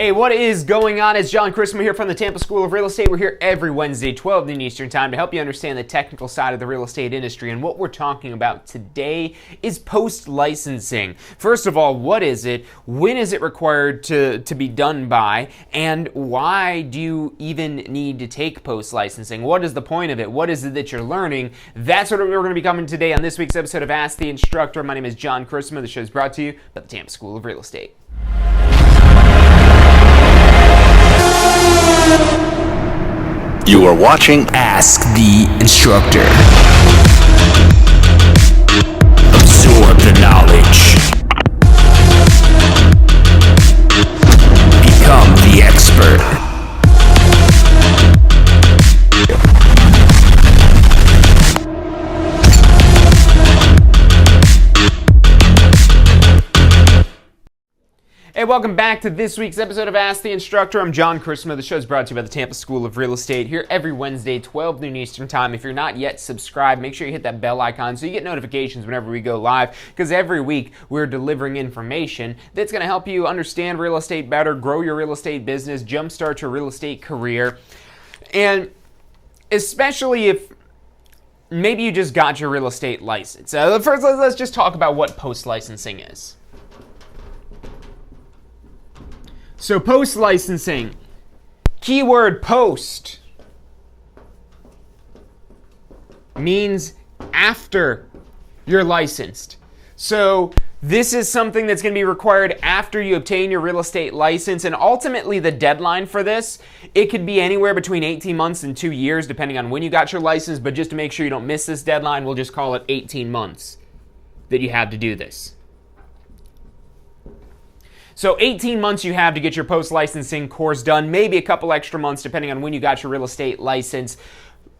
Hey, what is going on? It's John Christmas here from the Tampa School of Real Estate. We're here every Wednesday, 12 noon Eastern Time, to help you understand the technical side of the real estate industry. And what we're talking about today is post-licensing. First of all, what is it? When is it required to be done by? And why do you even need to take post-licensing? What is the point of it? What is it that you're learning? That's what we're going to be covering today on this week's episode of Ask the Instructor. My name is John Christmas. The show is brought to you by the Tampa School of Real Estate. You are watching Ask the Instructor. Absorb the knowledge. Become the expert. Hey, welcome back to this week's episode of Ask the Instructor. I'm John Christmas. The show is brought to you by the Tampa School of Real Estate, here every Wednesday, 12 noon Eastern Time. If you're not yet subscribed, make sure you hit that bell icon so you get notifications whenever we go live, because every week we're delivering information that's going to help you understand real estate better, grow your real estate business, jumpstart your real estate career, and especially if maybe you just got your real estate license. First, let's just talk about what post-licensing is. So post-licensing, keyword post, means after you're licensed. So this is something that's going to be required after you obtain your real estate license, and ultimately the deadline for this, it could be anywhere between 18 months and 2 years depending on when you got your license, but just to make sure you don't miss this deadline, we'll just call it 18 months that you have to do this. So 18 months you have to get your post-licensing course done, maybe a couple extra months depending on when you got your real estate license.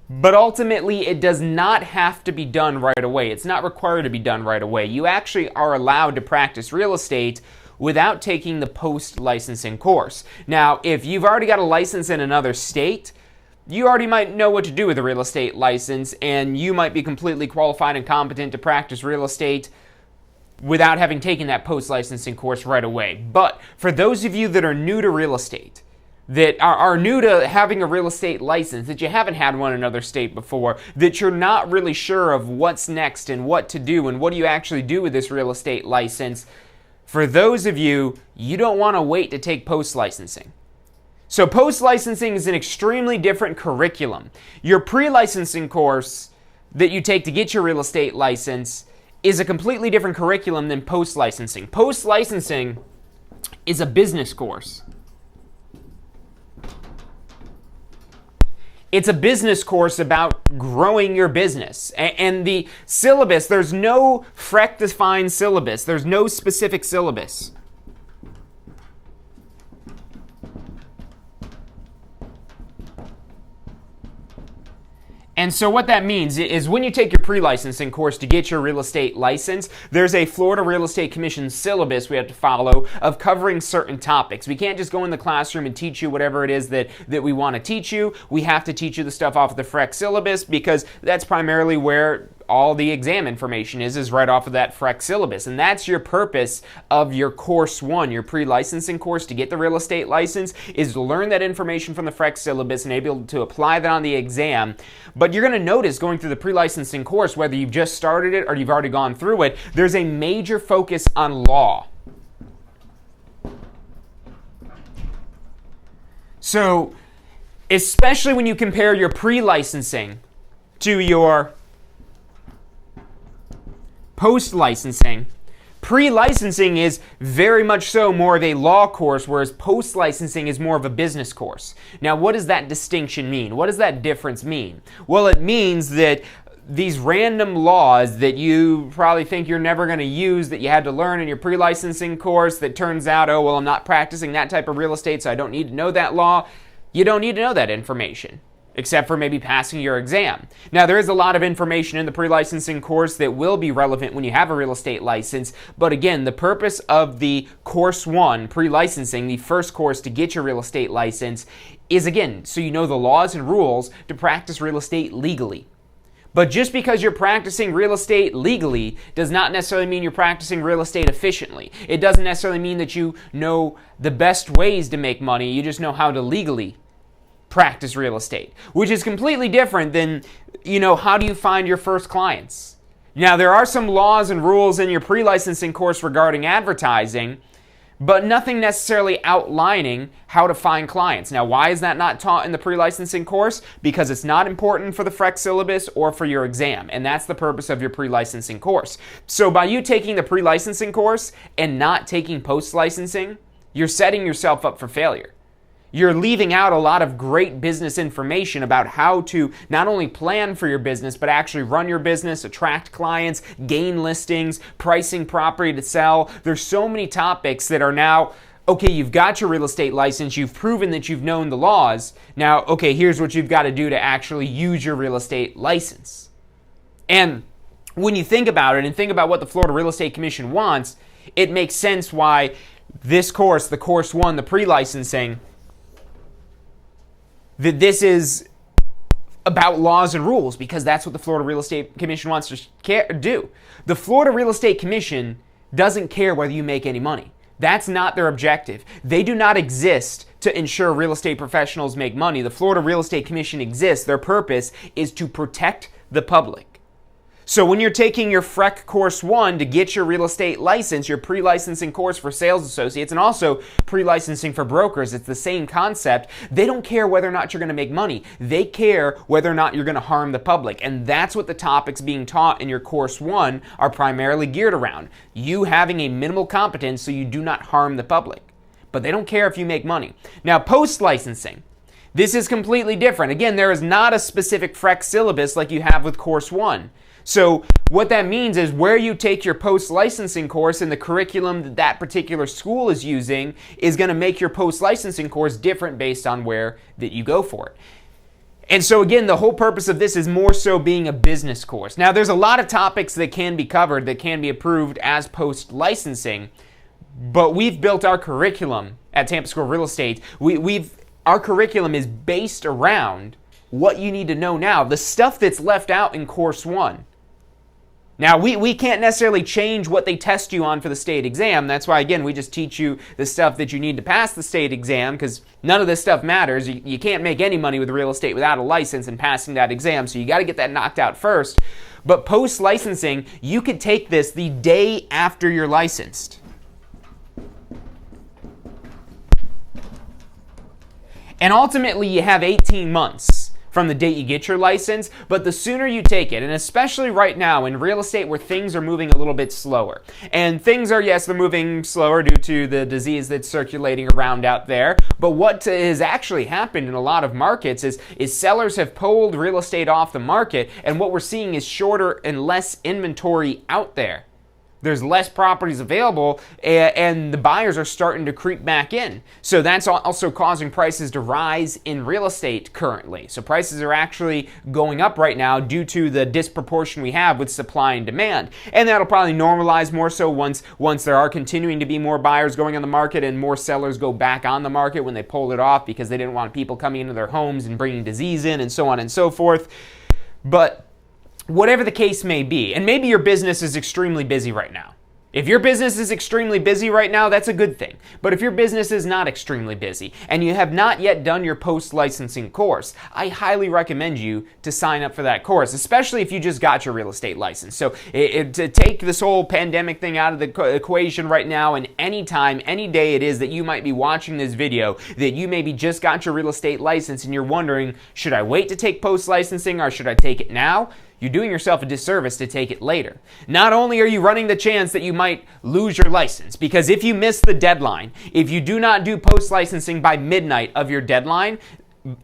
But ultimately, it does not have to be done right away. It's not required to be done right away. You actually are allowed to practice real estate without taking the post-licensing course. Now, if you've already got a license in another state, you already might know what to do with a real estate license, and you might be completely qualified and competent to practice real estate without having taken that post-licensing course right away. But for those of you that are new to real estate, that are new to having a real estate license, that you haven't had one in another state before, that you're not really sure of what's next and what to do and what do you actually do with this real estate license, for those of you, you don't want to wait to take post-licensing. So post-licensing is an extremely different curriculum. Your pre-licensing course that you take to get your real estate license is a completely different curriculum than post-licensing. Post-licensing is a business course. It's a business course about growing your business. And the syllabus, there's no FREC-defined syllabus. There's no specific syllabus. And so what that means is when you take your pre-licensing course to get your real estate license, there's a Florida Real Estate Commission syllabus we have to follow of covering certain topics. We can't just go in the classroom and teach you whatever it is that we want to teach you. We have to teach you the stuff off of the FREC syllabus, because that's primarily where all the exam information is right off of that FREC syllabus. And that's your purpose of your course one, your pre-licensing course to get the real estate license, is to learn that information from the FREC syllabus and able to apply that on the exam. But you're going to notice going through the pre-licensing course, whether you've just started it or you've already gone through it, there's a major focus on law. So, especially when you compare your pre-licensing to your post-licensing, pre-licensing is very much so more of a law course, whereas post-licensing is more of a business course. Now, what does that distinction mean? What does that difference mean? Well, it means that these random laws that you probably think you're never going to use, that you had to learn in your pre-licensing course, that turns out, oh, well, I'm not practicing that type of real estate, so I don't need to know that law. You don't need to know that information, except for maybe passing your exam. Now, there is a lot of information in the pre-licensing course that will be relevant when you have a real estate license, but again, the purpose of the course one, pre-licensing, the first course to get your real estate license, is again, so you know the laws and rules to practice real estate legally. But just because you're practicing real estate legally does not necessarily mean you're practicing real estate efficiently. It doesn't necessarily mean that you know the best ways to make money. You just know how to legally practice real estate, which is completely different than, how do you find your first clients? Now, there are some laws and rules in your pre-licensing course regarding advertising, but nothing necessarily outlining how to find clients. Now, why is that not taught in the pre-licensing course? Because it's not important for the FREC syllabus or for your exam, and that's the purpose of your pre-licensing course. So by you taking the pre-licensing course and not taking post-licensing, you're setting yourself up for failure. You're leaving out a lot of great business information about how to not only plan for your business, but actually run your business, attract clients, gain listings, pricing property to sell. There's so many topics that are now, okay, you've got your real estate license, you've proven that you've known the laws. Now, okay, here's what you've got to do to actually use your real estate license. And when you think about it and think about what the Florida Real Estate Commission wants, it makes sense why this course, the course 1, the pre-licensing, that this is about laws and rules, because that's what the Florida Real Estate Commission wants to do. The Florida Real Estate Commission doesn't care whether you make any money. That's not their objective. They do not exist to ensure real estate professionals make money. The Florida Real Estate Commission exists. Their purpose is to protect the public. So when you're taking your FREC Course 1 to get your real estate license, your pre-licensing course for sales associates, and also pre-licensing for brokers, it's the same concept. They don't care whether or not you're going to make money. They care whether or not you're going to harm the public. And that's what the topics being taught in your Course 1 are primarily geared around. You having a minimal competence so you do not harm the public. But they don't care if you make money. Now, post-licensing. This is completely different. Again, there is not a specific FREC syllabus like you have with Course 1. So what that means is where you take your post-licensing course and the curriculum that that particular school is using is going to make your post-licensing course different based on where that you go for it. And so again, the whole purpose of this is more so being a business course. Now, there's a lot of topics that can be covered, that can be approved as post-licensing, but we've built our curriculum at Tampa School of Real Estate. Our curriculum is based around what you need to know now, the stuff that's left out in Course 1. Now, we can't necessarily change what they test you on for the state exam. That's why, again, we just teach you the stuff that you need to pass the state exam, because none of this stuff matters. You can't make any money with real estate without a license and passing that exam, so you got to get that knocked out first. But post-licensing, you could take this the day after you're licensed. And ultimately, you have 18 months from the date you get your license, but the sooner you take it, and especially right now in real estate where things are moving a little bit slower. And things are, yes, they're moving slower due to the disease that's circulating around out there, but what has actually happened in a lot of markets is sellers have pulled real estate off the market, and what we're seeing is shorter and less inventory out there. There's less properties available, and the buyers are starting to creep back in. So that's also causing prices to rise in real estate currently. So prices are actually going up right now due to the disproportion we have with supply and demand. And that'll probably normalize more so once there are continuing to be more buyers going on the market and more sellers go back on the market when they pull it off because they didn't want people coming into their homes and bringing disease in and so on and so forth. But whatever the case may be, and maybe your business is extremely busy right now. If your business is extremely busy right now, that's a good thing. But if your business is not extremely busy and you have not yet done your post-licensing course, I highly recommend you to sign up for that course, especially if you just got your real estate license. So to take this whole pandemic thing out of the equation right now, and any time, any day it is that you might be watching this video, that you maybe just got your real estate license and you're wondering, should I wait to take post-licensing or should I take it now? You're doing yourself a disservice to take it later. Not only are you running the chance that you might lose your license, because if you miss the deadline, if you do not do post-licensing by midnight of your deadline,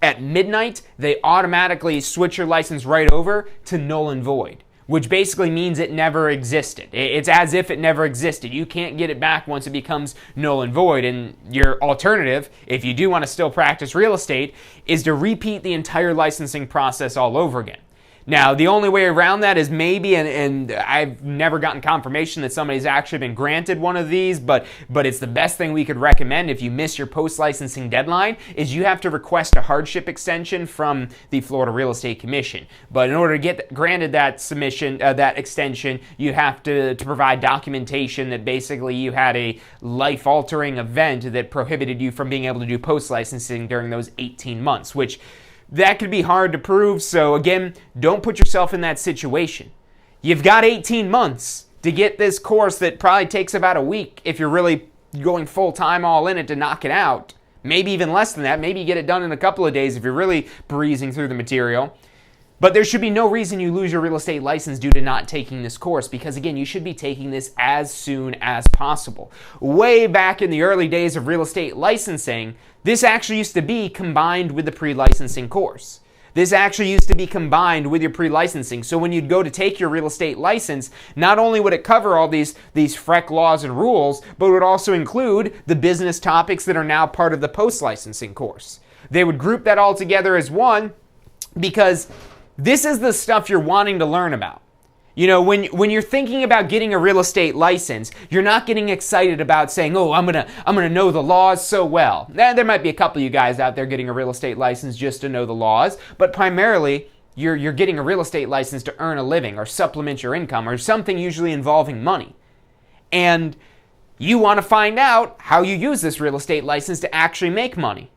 at midnight, they automatically switch your license right over to null and void, which basically means it never existed. It's as if it never existed. You can't get it back once it becomes null and void. And your alternative, if you do want to still practice real estate, is to repeat the entire licensing process all over again. Now, the only way around that is maybe, and I've never gotten confirmation that somebody's actually been granted one of these, but it's the best thing we could recommend if you miss your post-licensing deadline, is you have to request a hardship extension from the Florida Real Estate Commission. But in order to get granted that submission, that extension, you have to provide documentation that basically you had a life-altering event that prohibited you from being able to do post-licensing during those 18 months, which that could be hard to prove. So again, don't put yourself in that situation. You've got 18 months to get this course that probably takes about a week if you're really going full-time all in it to knock it out. Maybe even less than that. Maybe you get it done in a couple of days if you're really breezing through the material. But there should be no reason you lose your real estate license due to not taking this course, because again, you should be taking this as soon as possible. Way back in the early days of real estate licensing, this actually used to be combined with the pre-licensing course. This actually used to be combined with your pre-licensing. So when you'd go to take your real estate license, not only would it cover all these FREC laws and rules, but it would also include the business topics that are now part of the post-licensing course. They would group that all together as one, because this is the stuff you're wanting to learn about. You know, when you're thinking about getting a real estate license, you're not getting excited about saying, "Oh, I'm gonna know the laws so well." There might be a couple of you guys out there getting a real estate license just to know the laws, but primarily you're getting a real estate license to earn a living or supplement your income or something usually involving money. And you want to find out how you use this real estate license to actually make money.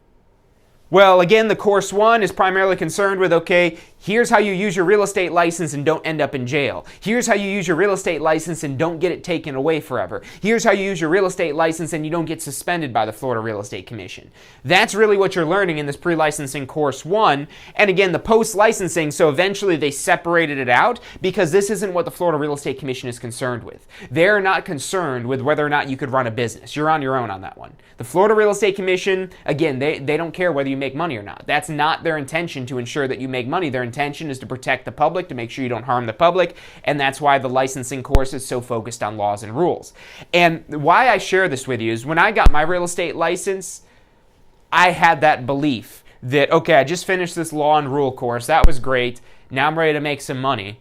Well, again, the course one is primarily concerned with, okay, here's how you use your real estate license and don't end up in jail. Here's how you use your real estate license and don't get it taken away forever. Here's how you use your real estate license and you don't get suspended by the Florida Real Estate Commission. That's really what you're learning in this pre-licensing course one. And again, the post-licensing, so eventually they separated it out because this isn't what the Florida Real Estate Commission is concerned with. They're not concerned with whether or not you could run a business. You're on your own on that one. The Florida Real Estate Commission, again, they don't care whether you make money or not. That's not their intention, to ensure that you make money. Their intention is to protect the public, to make sure you don't harm the public, and that's why the licensing course is so focused on laws and rules. And why I share this with you is when I got my real estate license, I had that belief that, okay, I just finished this law and rule course. That was great. Now I'm ready to make some money.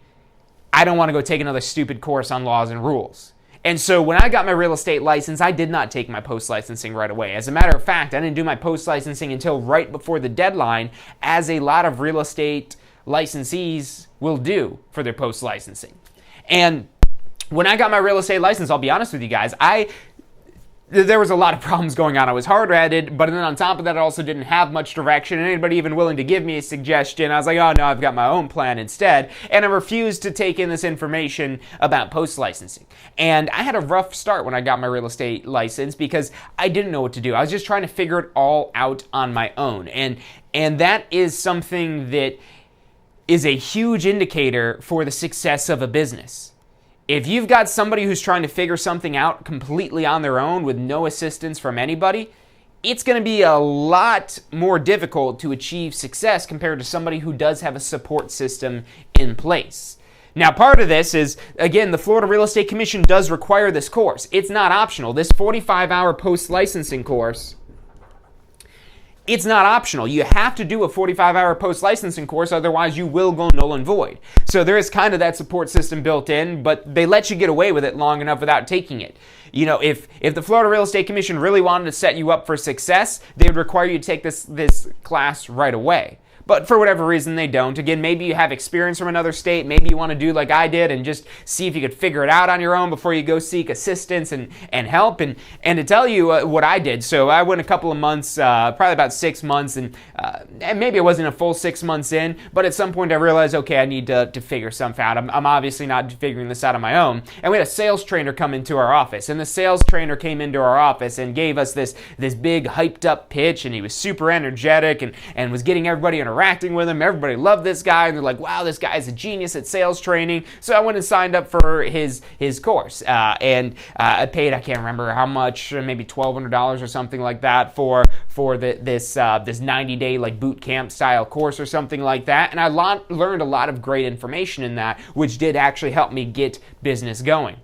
I don't want to go take another stupid course on laws and rules. And so when I got my real estate license, I did not take my post-licensing right away. As a matter of fact, I didn't do my post-licensing until right before the deadline, as a lot of real estate licensees will do for their post-licensing. And when I got my real estate license, I'll be honest with you guys, there was a lot of problems going on. I was hard-headed, but then on top of that, I also didn't have much direction, and anybody even willing to give me a suggestion. I was like, oh no, I've got my own plan instead, and I refused to take in this information about post-licensing. And I had a rough start when I got my real estate license because I didn't know what to do. I was just trying to figure it all out on my own, and that is something that is a huge indicator for the success of a business. If you've got somebody who's trying to figure something out completely on their own with no assistance from anybody, it's going to be a lot more difficult to achieve success compared to somebody who does have a support system in place. Now, part of this is, again, the Florida Real Estate Commission does require this course. It's not optional. This 45-hour post-licensing course, it's not optional. You have to do a 45-hour post-licensing course, otherwise you will go null and void. So there is kind of that support system built in, but they let you get away with it long enough without taking it. You know, if the Florida Real Estate Commission really wanted to set you up for success, they would require you to take this class right away. But for whatever reason, they don't. Again, maybe you have experience from another state. Maybe you want to do like I did and just see if you could figure it out on your own before you go seek assistance and help. And to tell you what I did, so I went a couple of months, probably about 6 months, and maybe it wasn't a full 6 months in, but at some point I realized, okay, I need to figure something out. I'm obviously not figuring this out on my own. And we had a sales trainer come into our office, and the sales trainer came into our office and gave us this big hyped up pitch, and he was super energetic and was getting everybody interacting with him. Everybody loved this guy, and they're like, wow, this guy is a genius at sales training. So I went and signed up for his course, and I paid, I can't remember how much, maybe $1,200 or something like that for this 90-day like boot camp style course or something like that. And I learned a lot of great information in that, which did actually help me get business going.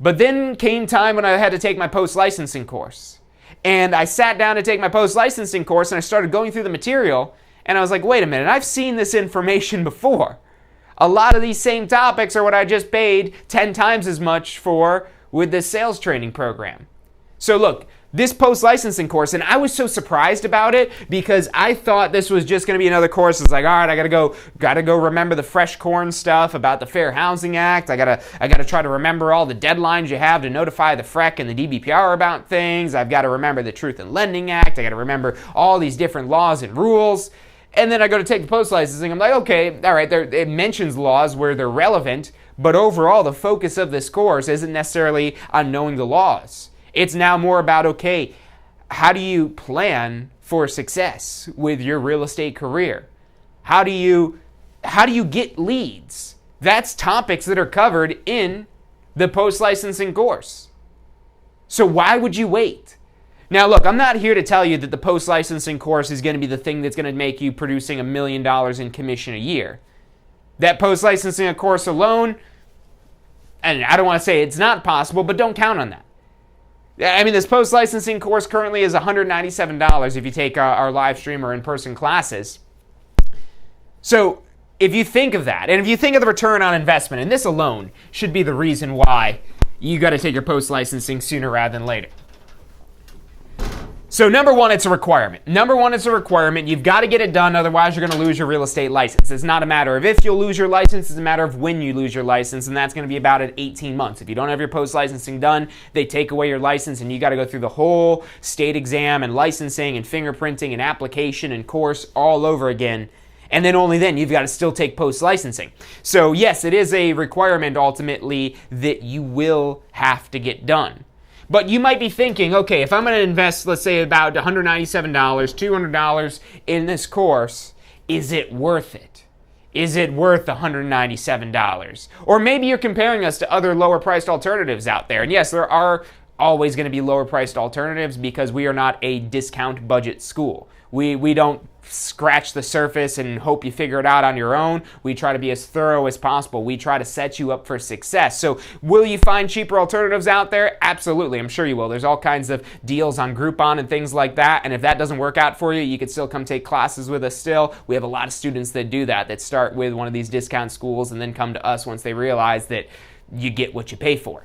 But then came time when I had to take my post-licensing course. And I sat down to take my post-licensing course, and I started going through the material, and I was like, wait a minute, I've seen this information before. a lot of these same topics are what I just paid 10 times as much for with this sales training program. So look, this post-licensing course, and I was so surprised about it because I thought this was just going to be another course. It's like, all right, I gotta go remember the fresh corn stuff about the Fair Housing Act. I gotta try to remember all the deadlines you have to notify the FREC and the DBPR about things. I've got to remember the Truth in Lending Act. I got to remember all these different laws and rules. And then I go to take the post-licensing. I'm like, okay, all right, it mentions laws where they're relevant, but overall the focus of this course isn't necessarily on knowing the laws. It's now more about, okay, how do you plan for success with your real estate career? How do you get leads? That's topics that are covered in the post-licensing course. So why would you wait? Now look, I'm not here to tell you that the post-licensing course is going to be the thing that's going to make you producing $1 million in commission a year. That post-licensing course alone, and I don't want to say it's not possible, but don't count on that. I mean, this post-licensing course currently is $197 if you take our live stream or in-person classes. So if you think of that, and if you think of the return on investment, and this alone should be the reason why you got to take your post-licensing sooner rather than later. So number one, it's a requirement. You've got to get it done, otherwise you're going to lose your real estate license. It's not a matter of if you'll lose your license, it's a matter of when you lose your license, and that's going to be about at 18 months. If you don't have your post-licensing done, they take away your license, and you got to go through the whole state exam and licensing and fingerprinting and application and course all over again. And then only then you've got to still take post-licensing. So yes, it is a requirement ultimately that you will have to get done. But you might be thinking, okay, if I'm going to invest, let's say, about $197, $200 in this course, is it worth it? Is it worth $197? Or maybe you're comparing us to other lower-priced alternatives out there. And yes, there are always going to be lower-priced alternatives because we are not a discount budget school. We don't scratch the surface and hope you figure it out on your own. We try to be as thorough as possible. We try to set you up for success. So will you find cheaper alternatives out there? Absolutely. I'm sure you will. There's all kinds of deals on Groupon and things like that. And if that doesn't work out for you, you can still come take classes with us still. We have a lot of students that do that start with one of these discount schools and then come to us once they realize that you get what you pay for.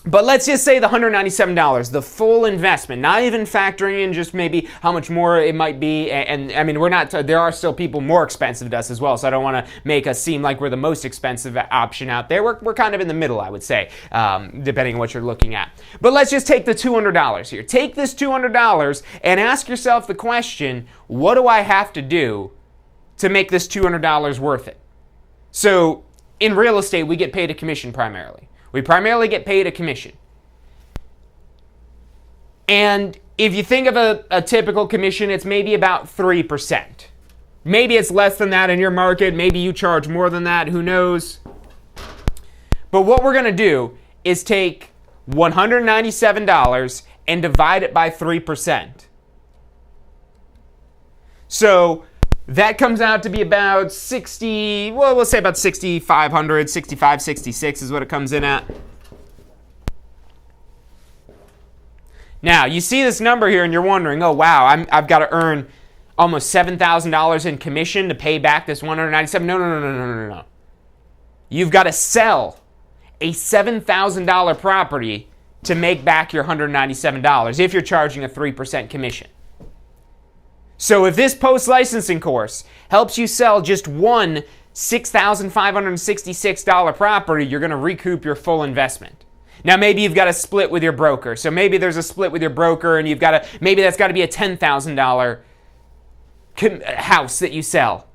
But let's just say the $197, the full investment, not even factoring in just maybe how much more it might be. And I mean, there are still people more expensive to us as well. So I don't want to make us seem like we're the most expensive option out there. We're kind of in the middle, I would say, depending on what you're looking at. But let's just take the $200 here. Take this $200 and ask yourself the question, what do I have to do to make this $200 worth it? So in real estate, we get paid a commission primarily. We primarily get paid a commission. And if you think of a typical commission, it's maybe about 3%. Maybe it's less than that in your market. Maybe you charge more than that. Who knows? But what we're going to do is take $197 and divide it by 3%. So that comes out to be about 60, well, we'll say about 6,500, 65, 66 is what it comes in at. Now, you see this number here and you're wondering, oh, wow, I've got to earn almost $7,000 in commission to pay back this $197. No. You've got to sell a $7,000 property to make back your $197 if you're charging a 3% commission. So if this post-licensing course helps you sell just one $6,566 property, you're going to recoup your full investment. Now maybe you've got a split with your broker. So maybe there's a split with your broker and maybe that's got to be a $10,000 house that you sell.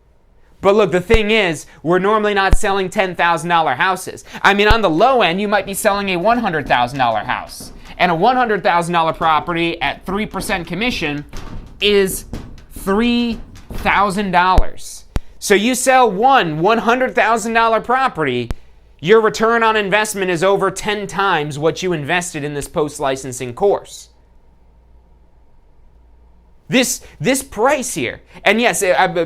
But look, the thing is, we're normally not selling $10,000 houses. I mean, on the low end, you might be selling a $100,000 house. And a $100,000 property at 3% commission is $3,000. So you sell one $100,000 property, your return on investment is over 10 times what you invested in this post-licensing course. This price here, and yes,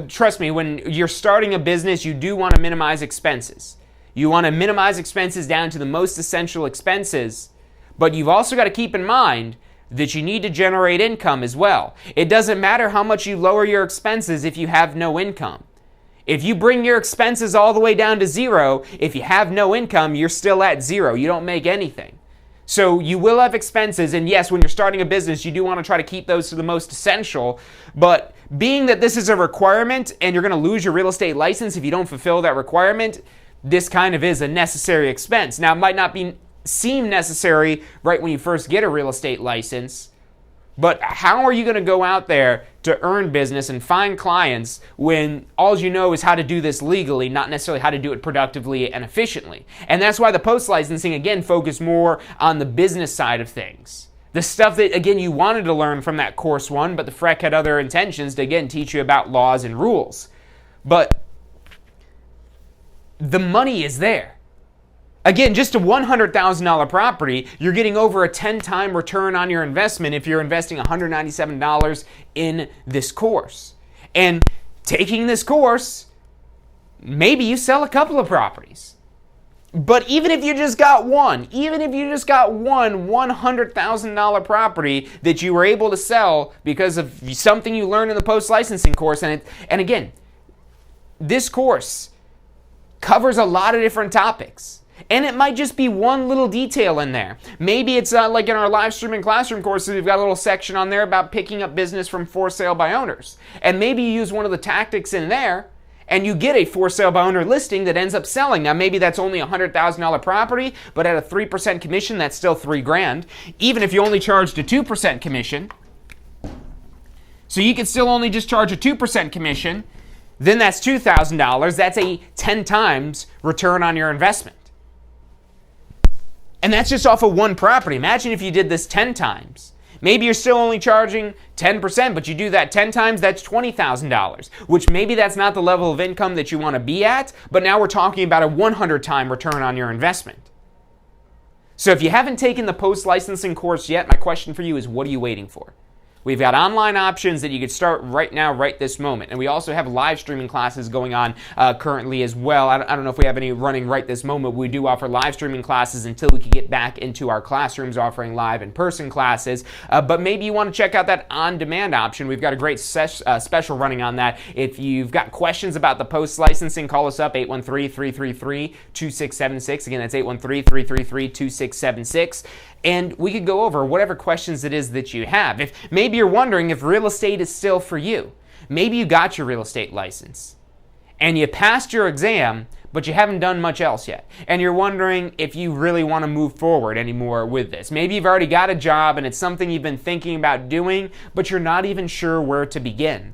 trust me, when you're starting a business, you do want to minimize expenses. You want to minimize expenses down to the most essential expenses, but you've also got to keep in mind that you need to generate income as well. It doesn't matter how much you lower your expenses if you have no income. If you bring your expenses all the way down to zero, if you have no income, you're still at zero. You don't make anything. So you will have expenses, and yes, when you're starting a business, you do want to try to keep those to the most essential, but being that this is a requirement and you're going to lose your real estate license if you don't fulfill that requirement, this kind of is a necessary expense. Now, it might not seem necessary right when you first get a real estate license, but how are you going to go out there to earn business and find clients when all you know is how to do this legally, not necessarily how to do it productively and efficiently? And that's why the post-licensing, again, focused more on the business side of things. The stuff that, again, you wanted to learn from that course one, but the FREC had other intentions to, again, teach you about laws and rules. But the money is there. Again, just a $100,000 property, you're getting over a 10-time return on your investment if you're investing $197 in this course. And taking this course, maybe you sell a couple of properties. But even if you just got one $100,000 property that you were able to sell because of something you learned in the post-licensing course, and again, this course covers a lot of different topics. And it might just be one little detail in there. Maybe it's like in our live streaming classroom courses, we've got a little section on there about picking up business from for sale by owners. And maybe you use one of the tactics in there and you get a for sale by owner listing that ends up selling. Now maybe that's only a $100,000 property, but at a 3% commission, that's still $3,000. Even if you only charged a 2% commission. So you can still only just charge a 2% commission, then that's $2,000. That's a 10 times return on your investment. And that's just off of one property. Imagine if you did this 10 times. Maybe you're still only charging 10%, but you do that 10 times, that's $20,000, which maybe that's not the level of income that you want to be at, but now we're talking about a 100-time return on your investment. So if you haven't taken the post-licensing course yet, my question for you is, what are you waiting for? We've got online options that you could start right now, right this moment. And we also have live streaming classes going on currently as well. I don't know if we have any running right this moment. We do offer live streaming classes until we can get back into our classrooms offering live in-person classes. But maybe you want to check out that on-demand option. We've got a great special running on that. If you've got questions about the post-licensing, call us up, 813-333-2676. Again, that's 813-333-2676. And we could go over whatever questions it is that you have. If maybe you're wondering if real estate is still for you. Maybe you got your real estate license and you passed your exam, but you haven't done much else yet. And you're wondering if you really want to move forward anymore with this. Maybe you've already got a job and it's something you've been thinking about doing, but you're not even sure where to begin.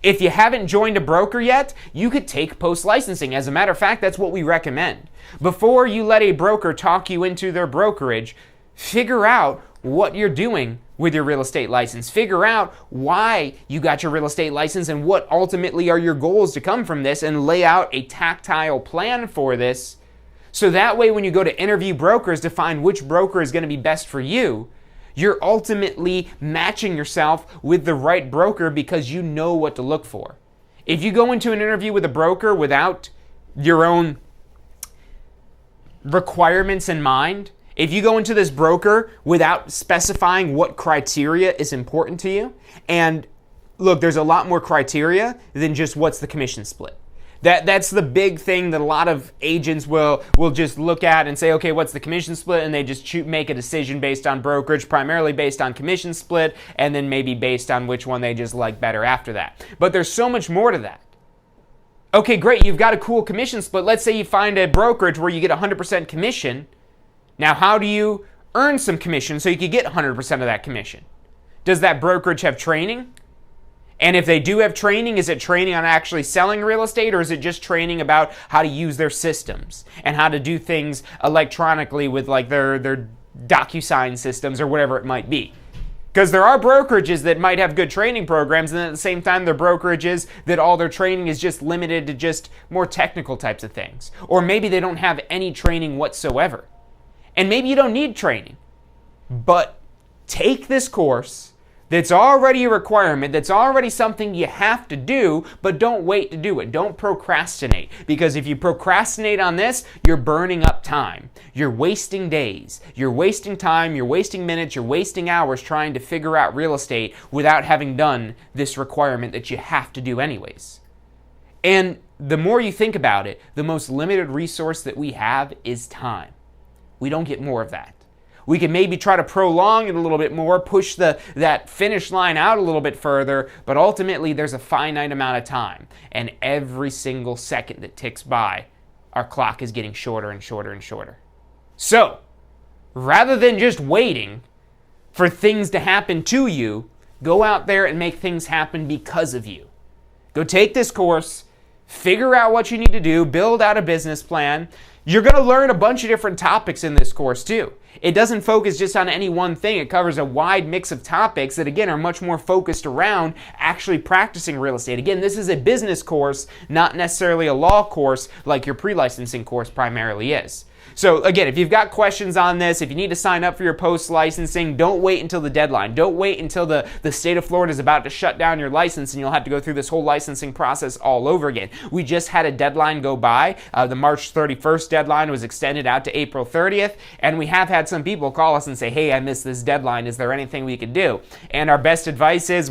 If you haven't joined a broker yet, you could take post-licensing. As a matter of fact, that's what we recommend. Before you let a broker talk you into their brokerage, figure out what you're doing with your real estate license. Figure out why you got your real estate license and what ultimately are your goals to come from this, and lay out a tactile plan for this. So that way when you go to interview brokers to find which broker is going to be best for you, you're ultimately matching yourself with the right broker because you know what to look for. If you go into an interview with a broker without your own requirements in mind, if you go into this broker without specifying what criteria is important to you, and look, there's a lot more criteria than just what's the commission split. That's the big thing that a lot of agents will just look at and say, okay, what's the commission split? And they just make a decision based on brokerage, primarily based on commission split, and then maybe based on which one they just like better after that. But there's so much more to that. Okay, great, you've got a cool commission split. Let's say you find a brokerage where you get 100% commission. Now, how do you earn some commission so you can get 100% of that commission? Does that brokerage have training? And if they do have training, is it training on actually selling real estate, or is it just training about how to use their systems and how to do things electronically with like their DocuSign systems or whatever it might be? Because there are brokerages that might have good training programs, and at the same time, there are brokerages that all their training is just limited to just more technical types of things. Or maybe they don't have any training whatsoever. And maybe you don't need training, but take this course that's already a requirement, that's already something you have to do, but don't wait to do it. Don't procrastinate, because if you procrastinate on this, you're burning up time. You're wasting days. You're wasting time. You're wasting minutes. You're wasting hours trying to figure out real estate without having done this requirement that you have to do anyways. And the more you think about it, the most limited resource that we have is time. We don't get more of that. We can maybe try to prolong it a little bit more, push that finish line out a little bit further, but ultimately there's a finite amount of time. And every single second that ticks by, our clock is getting shorter and shorter and shorter. So, rather than just waiting for things to happen to you, go out there and make things happen because of you. Go take this course, figure out what you need to do, build out a business plan. You're going to learn a bunch of different topics in this course too. It doesn't focus just on any one thing. It covers a wide mix of topics that, again, are much more focused around actually practicing real estate. Again, this is a business course, not necessarily a law course like your pre-licensing course primarily is. So again, if you've got questions on this, if you need to sign up for your post-licensing, don't wait until the deadline. Don't wait until the state of Florida is about to shut down your license and you'll have to go through this whole licensing process all over again. We just had a deadline go by. The March 31st deadline was extended out to April 30th, and we have had some people call us and say, hey, I missed this deadline. Is there anything we could do? And our best advice is,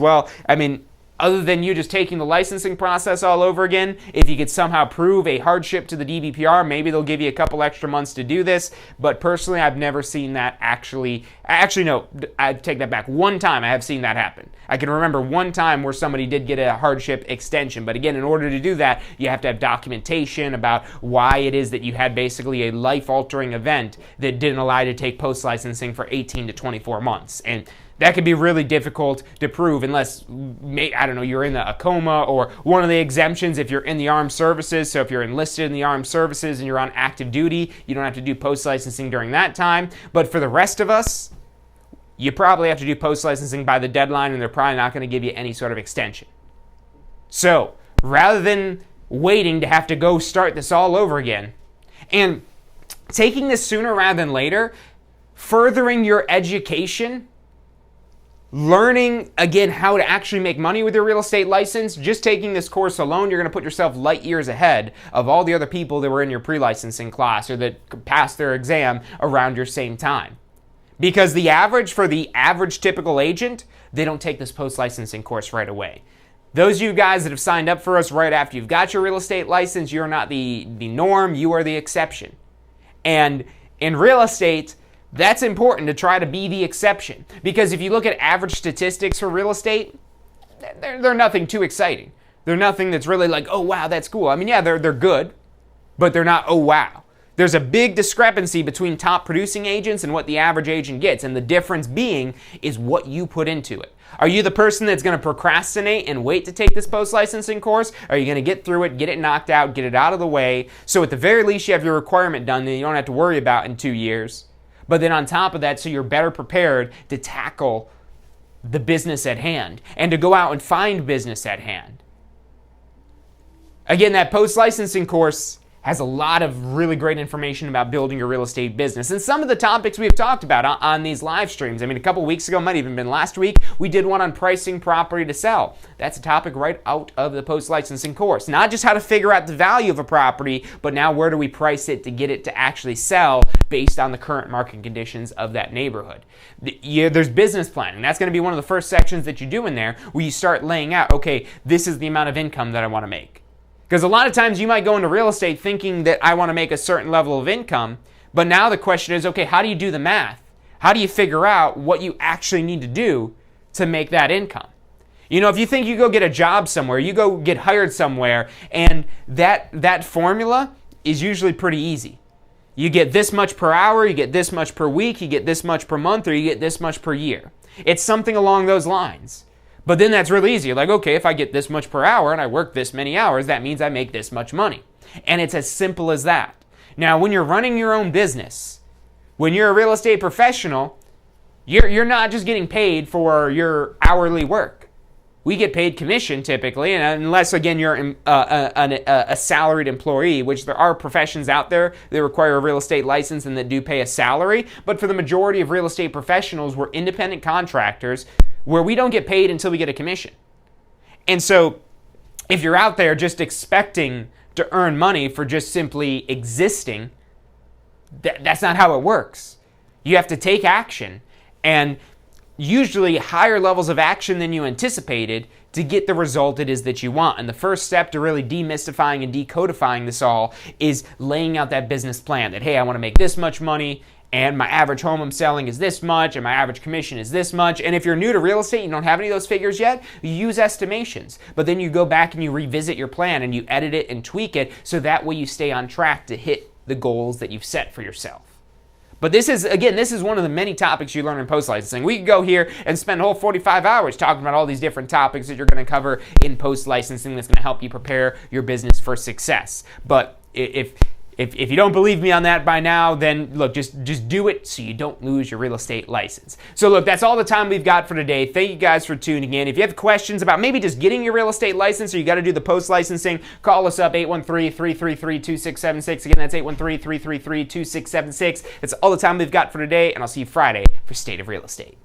other than you just taking the licensing process all over again, if you could somehow prove a hardship to the DBPR, maybe they'll give you a couple extra months to do this. But personally, I've never seen that actually no, I take that back. One time I have seen that happen. I can remember one time where somebody did get a hardship extension. But again, in order to do that, you have to have documentation about why it is that you had basically a life-altering event that didn't allow you to take post-licensing for 18 to 24 months. And that could be really difficult to prove unless, you're in a coma or one of the exemptions if you're in the armed services. So if you're enlisted in the armed services and you're on active duty, you don't have to do post-licensing during that time. But for the rest of us, you probably have to do post-licensing by the deadline, and they're probably not going to give you any sort of extension. So rather than waiting to have to go start this all over again, and taking this sooner rather than later, furthering your education, learning, again, how to actually make money with your real estate license, just taking this course alone, you're going to put yourself light years ahead of all the other people that were in your pre-licensing class or that passed their exam around your same time. Because the average typical agent, they don't take this post-licensing course right away. Those of you guys that have signed up for us right after you've got your real estate license, you're not the norm, you are the exception. And in real estate, that's important to try to be the exception. Because if you look at average statistics for real estate, they're nothing too exciting. They're nothing that's really like, oh, wow, that's cool. I mean, yeah, they're good, but they're not, oh, wow. There's a big discrepancy between top producing agents and what the average agent gets. And the difference being is what you put into it. Are you the person that's going to procrastinate and wait to take this post-licensing course? Are you going to get through it, get it knocked out, get it out of the way, so at the very least you have your requirement done that you don't have to worry about in 2 years? But then on top of that, so you're better prepared to tackle the business at hand and to go out and find business at hand. Again, that post-licensing course has a lot of really great information about building your real estate business. And some of the topics we've talked about on these live streams. I mean, a couple weeks ago, might even been last week, we did one on pricing property to sell. That's a topic right out of the post-licensing course. Not just how to figure out the value of a property, but now where do we price it to get it to actually sell based on the current market conditions of that neighborhood. There's business planning. That's going to be one of the first sections that you do in there where you start laying out, okay, this is the amount of income that I want to make. Because a lot of times you might go into real estate thinking that I want to make a certain level of income, but now the question is, okay, how do you do the math? How do you figure out what you actually need to do to make that income? You know, if you think you go get a job somewhere, you go get hired somewhere, and that formula is usually pretty easy. You get this much per hour, you get this much per week, you get this much per month, or you get this much per year. It's something along those lines. But then that's really easy. Like, okay, if I get this much per hour and I work this many hours, that means I make this much money. And it's as simple as that. Now, when you're running your own business, when you're a real estate professional, you're not just getting paid for your hourly work. We get paid commission typically, and unless, again, you're a salaried employee, which there are professions out there that require a real estate license and that do pay a salary. But for the majority of real estate professionals, we're independent contractors where we don't get paid until we get a commission. And so if you're out there just expecting to earn money for just simply existing, that's not how it works. You have to take action, and usually higher levels of action than you anticipated to get the result it is that you want. And the first step to really demystifying and decodifying this all is laying out that business plan that, hey, I want to make this much money, and my average home I'm selling is this much, and my average commission is this much. And if you're new to real estate, you don't have any of those figures yet, you use estimations. But then you go back and you revisit your plan and you edit it and tweak it so that way you stay on track to hit the goals that you've set for yourself. But this is one of the many topics you learn in post-licensing. We could go here and spend a whole 45 hours talking about all these different topics that you're going to cover in post-licensing that's going to help you prepare your business for success. But if you don't believe me on that by now, then look, just do it so you don't lose your real estate license. So look, that's all the time we've got for today. Thank you guys for tuning in. If you have questions about maybe just getting your real estate license or you got to do the post-licensing, call us up, 813-333-2676. Again, that's 813-333-2676. That's all the time we've got for today, and I'll see you Friday for State of Real Estate.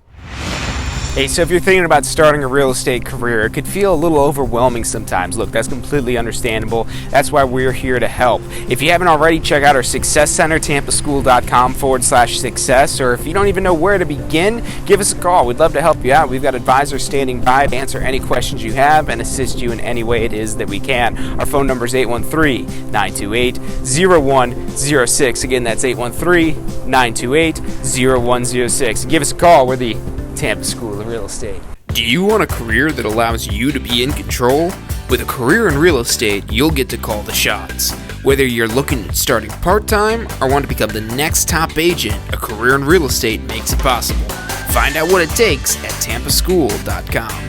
Hey, so if you're thinking about starting a real estate career, it could feel a little overwhelming sometimes. Look, that's completely understandable. That's why we're here to help. If you haven't already, check out our Success Center, tampaschool.com/success, or if you don't even know where to begin, give us a call. We'd love to help you out. We've got advisors standing by to answer any questions you have and assist you in any way it is that we can. Our phone number is 813-928-0106. Again, that's 813-928-0106. Give us a call. We're the Tampa School of Real Estate. Do you want a career that allows you to be in control? With a career in real estate, you'll get to call the shots. Whether you're looking at starting part-time or want to become the next top agent, a career in real estate makes it possible. Find out what it takes at tampaschool.com.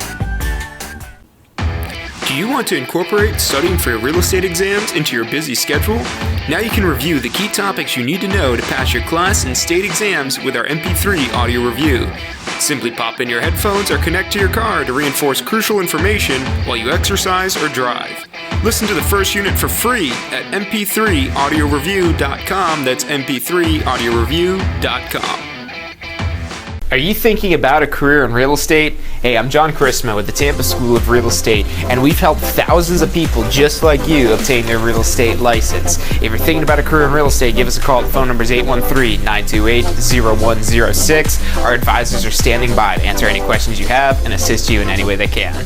Do you want to incorporate studying for your real estate exams into your busy schedule? Now you can review the key topics you need to know to pass your class and state exams with our MP3 audio review. Simply pop in your headphones or connect to your car to reinforce crucial information while you exercise or drive. Listen to the first unit for free at mp3audioreview.com. That's mp3audioreview.com. Are you thinking about a career in real estate? Hey, I'm John Chrisma with the Tampa School of Real Estate, and we've helped thousands of people just like you obtain their real estate license. If you're thinking about a career in real estate, give us a call. The phone number is 813-928-0106. Our advisors are standing by to answer any questions you have and assist you in any way they can.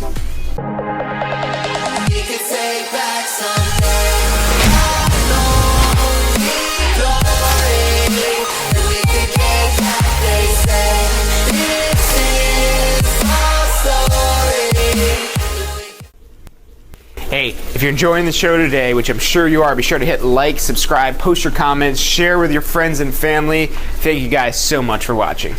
Hey, if you're enjoying the show today, which I'm sure you are, be sure to hit like, subscribe, post your comments, share with your friends and family. Thank you guys so much for watching.